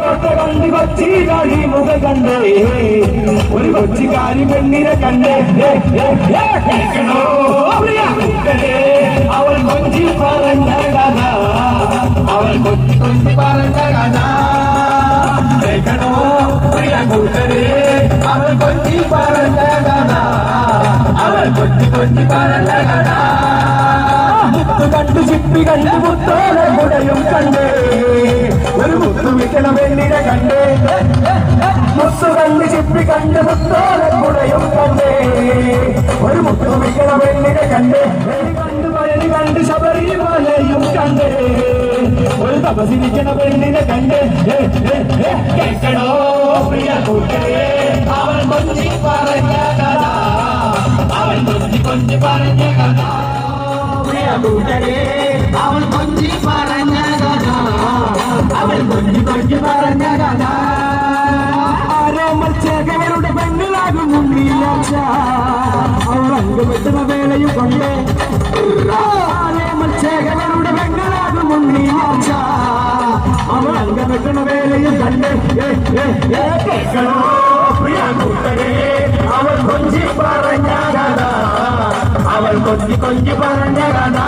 കണ്ട് കൊച്ചിക്കാരി മുഖ കണ്ടേ ഒരു കൊച്ചിക്കാരി പെണ്ണിനെ കണ്ടേ കേൾക്കണോ അവൾ കൊഞ്ചി പറഞ്ഞ കഥ അവൾ കൊച്ചി കൊഞ്ചി പറഞ്ഞ കഥ കേൾക്കണോ പ്രിയ കൂട്ടരെ അവൾ കൊഞ്ചി പറഞ്ഞ കഥ അവൾ കൊച്ചി കൊഞ്ചി പറഞ്ഞ കഥ മുത്തു കണ്ടു ചിപ്പി കണ്ടു മുത്തോടെ കുടയും കണ്ടേ ഒരു മുത്തു വിൽക്കണ പെണ്ണിനെ കണ്ടേ മുത്തു കണ്ട് ചിപ്പി കണ്ട് മുത്തോടെ കുടയും കണ്ടേ ഒരു മുത്തു വിൽക്കണ പെണ്ണിനെ കണ്ടേ കണ്ടു പഴനി കണ്ട് ശബരിമലയും കണ്ടേ ഒരു തപസിരിക്കണ പെണ്ണിനെ കണ്ടേ കേൾക്കണോ പ്രിയ കൂട്ടരെ അവൻ കൊഞ്ചി പറഞ്ഞ കഥ അവൻ കൊഞ്ചി കൊഞ്ചി പറഞ്ഞ കഥ കൂട്ടരെ അവൾ കൊഞ്ചി പറഞ്ഞ കഥ അവൾ കൊഞ്ചി കൊഞ്ചി പറഞ്ഞ കഥ ആരോ മത്സ്യകവരുടെ പെണ്ണുകളാകും മുന്നിലാച്ച അവൾ അംഗമെത്തുന്ന വേളയും കൊണ്ട് ആരോ മത്സ്യകവരുടെ പെണ്ണുകളാകും മുന്നിലാച്ച അവൾ അംഗമെത്തുന്ന വേളയും കണ്ട് കേൾക്കണോ പ്രിയ കൂട്ടരെ അവൾ കൊഞ്ചി പറഞ്ഞ കഥ അവൾ കൊഞ്ചി കൊഞ്ചി പറഞ്ഞ കഥ